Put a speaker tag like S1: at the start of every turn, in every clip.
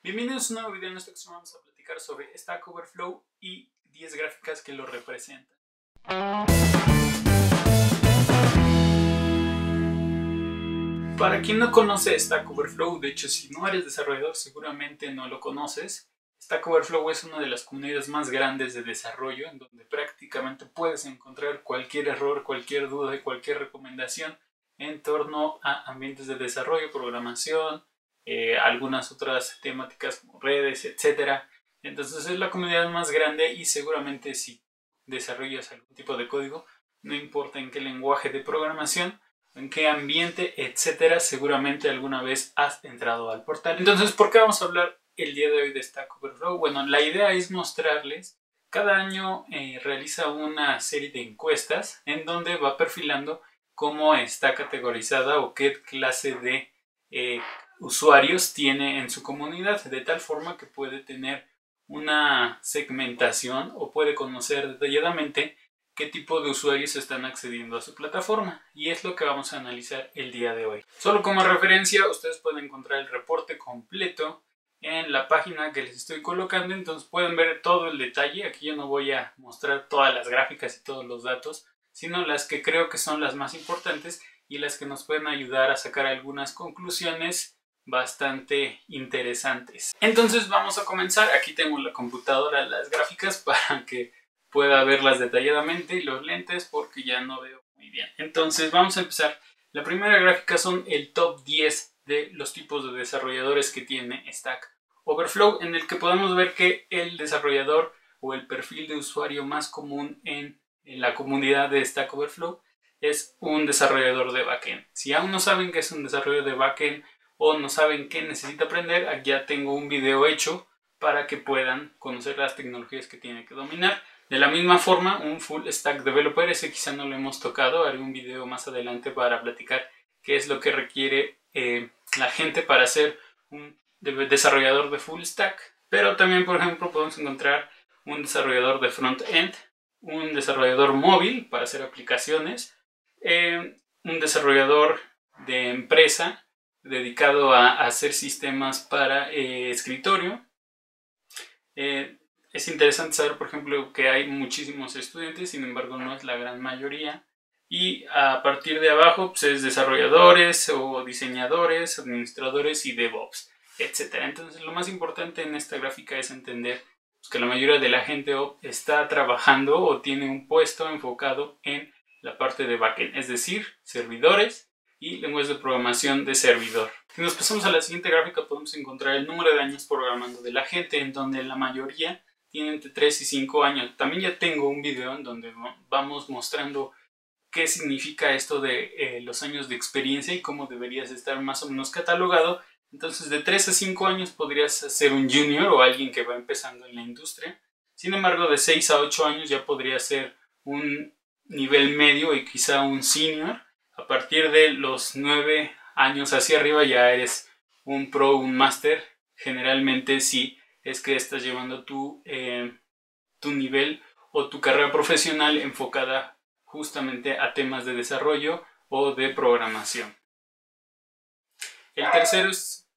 S1: Bienvenidos a un nuevo video. En esta ocasión vamos a platicar sobre Stack Overflow y 10 gráficas que lo representan. Para quien no conoce Stack Overflow, de hecho si no eres desarrollador seguramente no lo conoces, Stack Overflow es una de las comunidades más grandes de desarrollo en donde prácticamente puedes encontrar cualquier error, cualquier duda y cualquier recomendación en torno a ambientes de desarrollo, programación, algunas otras temáticas como redes, etc. Entonces es la comunidad más grande y seguramente si desarrollas algún tipo de código, no importa en qué lenguaje de programación, en qué ambiente, etcétera, seguramente alguna vez has entrado al portal. Entonces, ¿por qué vamos a hablar el día de hoy de Stack Overflow? Bueno, la idea es mostrarles, cada año realiza una serie de encuestas en donde va perfilando cómo está categorizada o qué clase de usuarios tiene en su comunidad, de tal forma que puede tener una segmentación o puede conocer detalladamente qué tipo de usuarios están accediendo a su plataforma, y es lo que vamos a analizar el día de hoy. Solo como referencia, ustedes pueden encontrar el reporte completo en la página que les estoy colocando, entonces pueden ver todo el detalle. Aquí yo no voy a mostrar todas las gráficas y todos los datos, sino las que creo que son las más importantes y las que nos pueden ayudar a sacar algunas conclusiones bastante interesantes. Entonces vamos a comenzar. Aquí tengo en la computadora las gráficas para que pueda verlas detalladamente, y los lentes porque ya no veo muy bien. Entonces vamos a empezar. La primera gráfica son el top 10 de los tipos de desarrolladores que tiene Stack Overflow, en el que podemos ver que el desarrollador o el perfil de usuario más común en la comunidad de Stack Overflow es un desarrollador de backend. Si aún no saben qué es un desarrollador de backend o no saben qué necesita aprender, aquí ya tengo un video hecho para que puedan conocer las tecnologías que tienen que dominar. De la misma forma, un full stack developer, ese quizá no lo hemos tocado, haré un video más adelante para platicar qué es lo que requiere la gente para ser un desarrollador de full stack. Pero también, por ejemplo, podemos encontrar un desarrollador de front-end, un desarrollador móvil para hacer aplicaciones, un desarrollador de empresa dedicado a hacer sistemas para escritorio. Es interesante saber, por ejemplo, que hay muchísimos estudiantes, sin embargo no es la gran mayoría. Y a partir de abajo pues es desarrolladores o diseñadores, administradores y DevOps, etc. Entonces lo más importante en esta gráfica es entender pues, que la mayoría de la gente está trabajando o tiene un puesto enfocado en la parte de backend, es decir, servidores y lenguajes de programación de servidor. Si nos pasamos a la siguiente gráfica, podemos encontrar el número de años programando de la gente, en donde la mayoría tiene entre 3 y 5 años. También ya tengo un video en donde vamos mostrando qué significa esto de los años de experiencia y cómo deberías estar más o menos catalogado. Entonces, de 3 a 5 años podrías ser un junior o alguien que va empezando en la industria. Sin embargo, de 6 a 8 años ya podría ser un nivel medio y quizá un senior. A partir de los 9 años hacia arriba ya eres un pro, un máster. Generalmente sí es que estás llevando tu nivel o tu carrera profesional enfocada justamente a temas de desarrollo o de programación. El tercero es...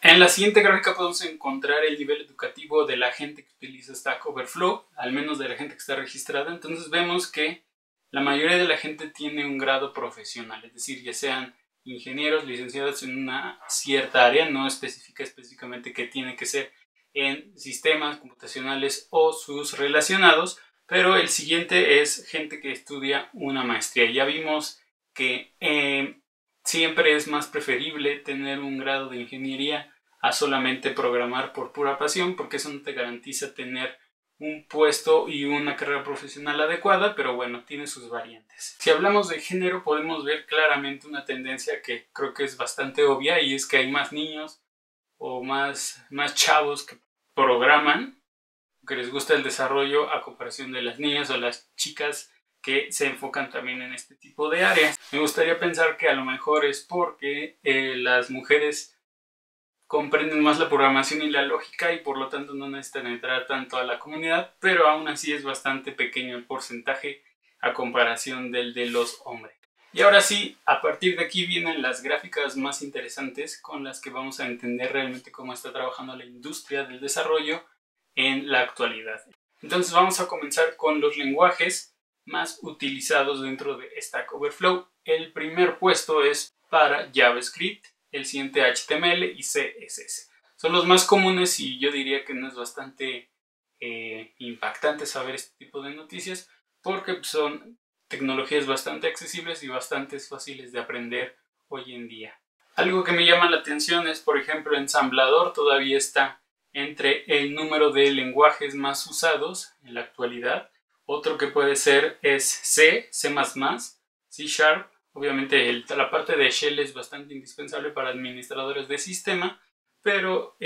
S1: En la siguiente gráfica podemos encontrar el nivel educativo de la gente que utiliza Stack Overflow, al menos de la gente que está registrada. Entonces vemos que la mayoría de la gente tiene un grado profesional, es decir, ya sean ingenieros, licenciados en una cierta área, no especifica específicamente que tiene que ser en sistemas computacionales o sus relacionados, pero el siguiente es gente que estudia una maestría. Ya vimos que siempre es más preferible tener un grado de ingeniería a solamente programar por pura pasión, porque eso no te garantiza tener un puesto y una carrera profesional adecuada, pero bueno, tiene sus variantes. Si hablamos de género, podemos ver claramente una tendencia que creo que es bastante obvia, y es que hay más niños o más chavos que programan, que les gusta el desarrollo, a comparación de las niñas o las chicas que se enfocan también en este tipo de áreas. Me gustaría pensar que a lo mejor es porque las mujeres comprenden más la programación y la lógica y por lo tanto no necesitan entrar tanto a la comunidad, pero aún así es bastante pequeño el porcentaje a comparación del de los hombres. Y ahora sí, a partir de aquí vienen las gráficas más interesantes con las que vamos a entender realmente cómo está trabajando la industria del desarrollo en la actualidad. Entonces vamos a comenzar con los lenguajes más utilizados dentro de Stack Overflow. El primer puesto es para JavaScript, el siguiente HTML y CSS. Son los más comunes y yo diría que no es bastante impactante saber este tipo de noticias porque son tecnologías bastante accesibles y bastante fáciles de aprender hoy en día. Algo que me llama la atención es, por ejemplo, Ensamblador todavía está entre el número de lenguajes más usados en la actualidad. Otro que puede ser es C, C++, C Sharp. Obviamente la parte de Shell es bastante indispensable para administradores de sistema, pero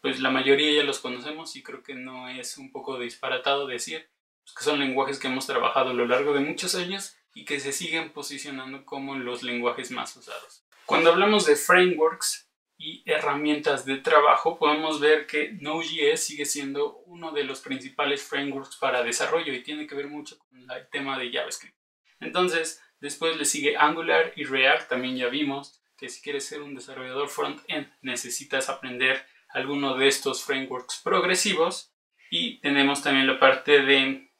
S1: pues la mayoría ya los conocemos y creo que no es un poco disparatado decir que son lenguajes que hemos trabajado a lo largo de muchos años y que se siguen posicionando como los lenguajes más usados. Cuando hablamos de frameworks y herramientas de trabajo, podemos ver que Node.js sigue siendo uno de los principales frameworks para desarrollo y tiene que ver mucho con el tema de JavaScript. Entonces, después le sigue Angular y React, también ya vimos que si quieres ser un desarrollador front-end necesitas aprender alguno de estos frameworks progresivos. Y tenemos también la parte de,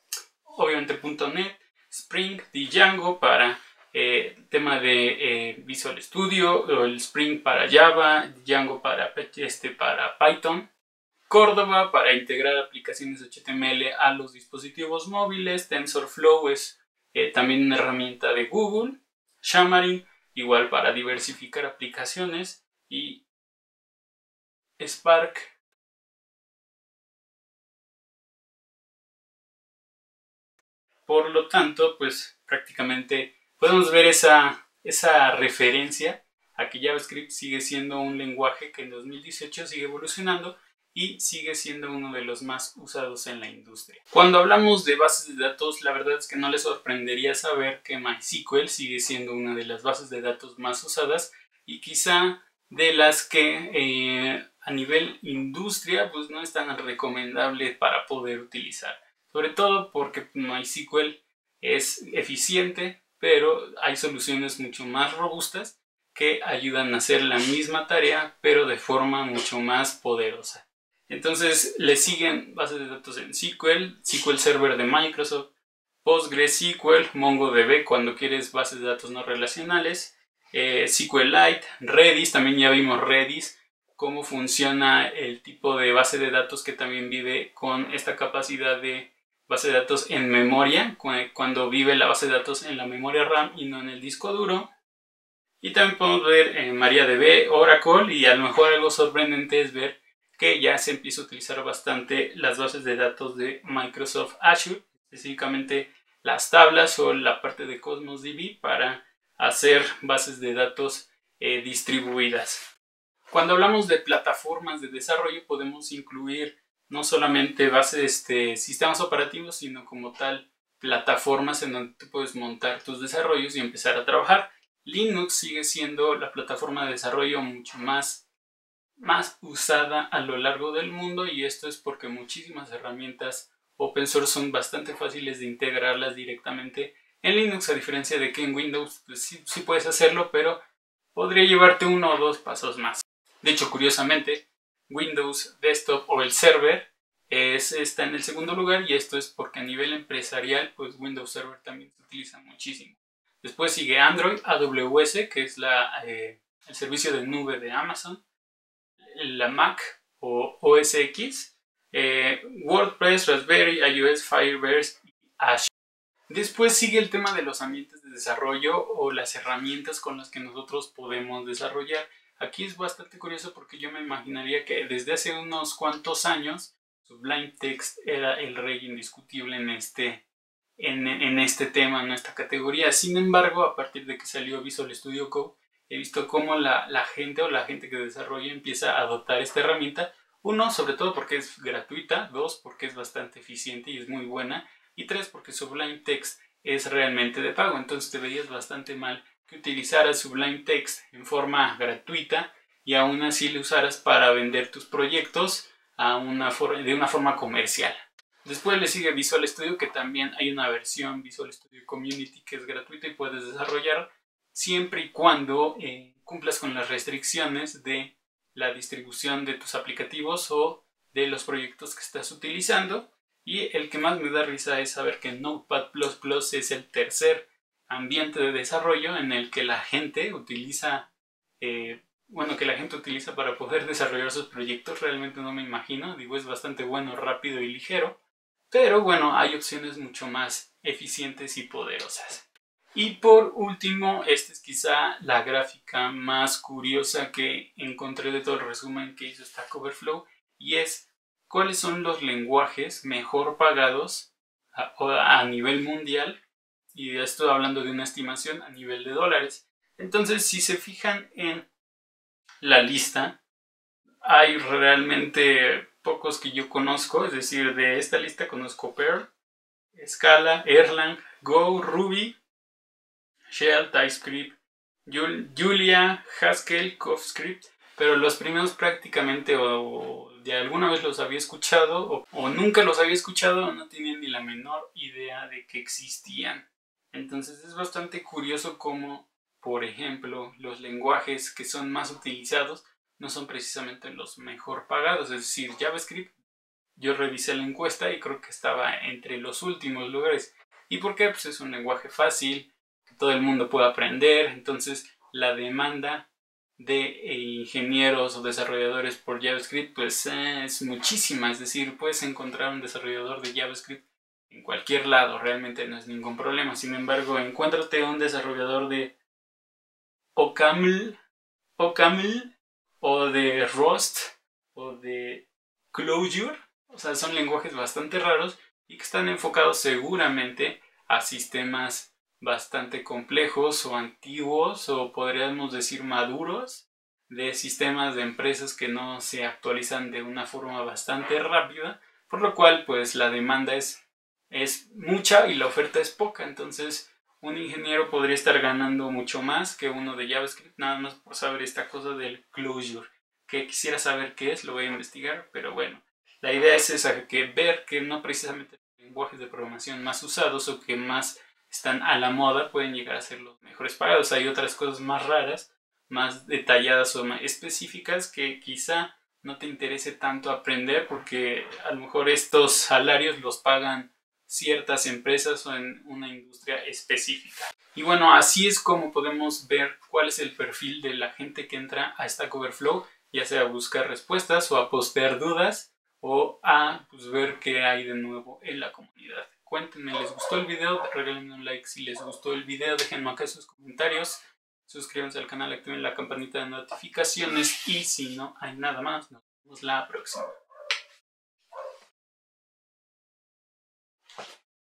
S1: obviamente, .NET, Spring, Django para tema de Visual Studio, o el Spring para Java, Django para Python, Cordova para integrar aplicaciones HTML a los dispositivos móviles, TensorFlow es también una herramienta de Google, Xamarin igual para diversificar aplicaciones y Spark por lo tanto, pues prácticamente podemos ver esa referencia a que JavaScript sigue siendo un lenguaje que en 2018 sigue evolucionando y sigue siendo uno de los más usados en la industria. Cuando hablamos de bases de datos, la verdad es que no les sorprendería saber que MySQL sigue siendo una de las bases de datos más usadas y quizá de las que a nivel industria pues no es tan recomendable para poder utilizar. Sobre todo porque MySQL es eficiente, pero hay soluciones mucho más robustas que ayudan a hacer la misma tarea, pero de forma mucho más poderosa. Entonces le siguen bases de datos en SQL, SQL Server de Microsoft, PostgreSQL, MongoDB cuando quieres bases de datos no relacionales, SQLite, Redis, también ya vimos Redis, cómo funciona el tipo de base de datos que también vive con esta capacidad de base de datos en memoria, cuando vive la base de datos en la memoria RAM y no en el disco duro. Y también podemos ver MariaDB, Oracle, y a lo mejor algo sorprendente es ver que ya se empieza a utilizar bastante las bases de datos de Microsoft Azure, específicamente las tablas o la parte de Cosmos DB para hacer bases de datos distribuidas. Cuando hablamos de plataformas de desarrollo podemos incluir no solamente bases sistemas operativos, sino como tal plataformas en donde tú puedes montar tus desarrollos y empezar a trabajar. Linux sigue siendo la plataforma de desarrollo mucho más usada a lo largo del mundo y esto es porque muchísimas herramientas open source son bastante fáciles de integrarlas directamente en Linux, a diferencia de que en Windows pues sí puedes hacerlo, pero podría llevarte uno o dos pasos más. De hecho, curiosamente, Windows Desktop o el server está en el segundo lugar y esto es porque a nivel empresarial pues Windows Server también se utiliza muchísimo. Después sigue Android, AWS, que es el servicio de nube de Amazon, la Mac o OS X, WordPress, Raspberry, iOS, Firebase y Azure. Después sigue el tema de los ambientes de desarrollo o las herramientas con las que nosotros podemos desarrollar. Aquí es bastante curioso porque yo me imaginaría que desde hace unos cuantos años Sublime Text era el rey indiscutible en este tema, en esta categoría. Sin embargo, a partir de que salió Visual Studio Code, he visto cómo la gente que desarrolla empieza a adoptar esta herramienta. Uno, sobre todo porque es gratuita. Dos, porque es bastante eficiente y es muy buena. Y tres, porque Sublime Text es realmente de pago. Entonces te verías bastante mal que utilizaras Sublime Text en forma gratuita y aún así lo usaras para vender tus proyectos de una forma comercial. Después le sigue Visual Studio, que también hay una versión Visual Studio Community que es gratuita y puedes desarrollar siempre y cuando cumplas con las restricciones de la distribución de tus aplicativos o de los proyectos que estás utilizando. Y el que más me da risa es saber que Notepad++ es el tercer ambiente de desarrollo en el que la gente utiliza para poder desarrollar sus proyectos. Realmente no me imagino, digo, es bastante bueno, rápido y ligero, pero bueno, hay opciones mucho más eficientes y poderosas. Y por último, esta es quizá la gráfica más curiosa que encontré de todo el resumen que hizo Stack Overflow, y es cuáles son los lenguajes mejor pagados a nivel mundial, y estoy hablando de una estimación a nivel de dólares. Entonces, si se fijan en la lista, hay realmente pocos que yo conozco, es decir, de esta lista conozco Perl, Scala, Erlang, Go, Ruby, Shell, TypeScript, Julia, Haskell, CoffeeScript, pero los primeros prácticamente o de alguna vez los había escuchado o nunca los había escuchado o no tenía ni la menor idea de que existían. Entonces es bastante curioso cómo, por ejemplo, los lenguajes que son más utilizados no son precisamente los mejor pagados. Es decir, JavaScript, yo revisé la encuesta y creo que estaba entre los últimos lugares. ¿Y por qué? Pues es un lenguaje fácil, que todo el mundo puede aprender. Entonces la demanda de ingenieros o desarrolladores por JavaScript pues es muchísima. Es decir, puedes encontrar un desarrollador de JavaScript en cualquier lado, realmente no es ningún problema. Sin embargo, encuéntrate un desarrollador de OCaml o de Rust o de Clojure. O sea, son lenguajes bastante raros y que están enfocados seguramente a sistemas bastante complejos o antiguos, o podríamos decir maduros, de sistemas de empresas que no se actualizan de una forma bastante rápida, por lo cual pues la demanda es mucha y la oferta es poca. Entonces un ingeniero podría estar ganando mucho más que uno de JavaScript, nada más por saber esta cosa del Clojure, que quisiera saber qué es, lo voy a investigar, pero bueno, la idea es esa, que ver que no precisamente los lenguajes de programación más usados o que más están a la moda pueden llegar a ser los mejores pagados. Hay otras cosas más raras, más detalladas o más específicas que quizá no te interese tanto aprender, porque a lo mejor estos salarios los pagan ciertas empresas o en una industria específica. Y bueno, así es como podemos ver cuál es el perfil de la gente que entra a Stack Overflow, ya sea a buscar respuestas o a postear dudas o a ver qué hay de nuevo en la comunidad. Cuéntenme, ¿les gustó el video? Regálenme un like si les gustó el video, déjenme acá sus comentarios, suscríbanse al canal, activen la campanita de notificaciones y si no hay nada más, nos vemos la próxima.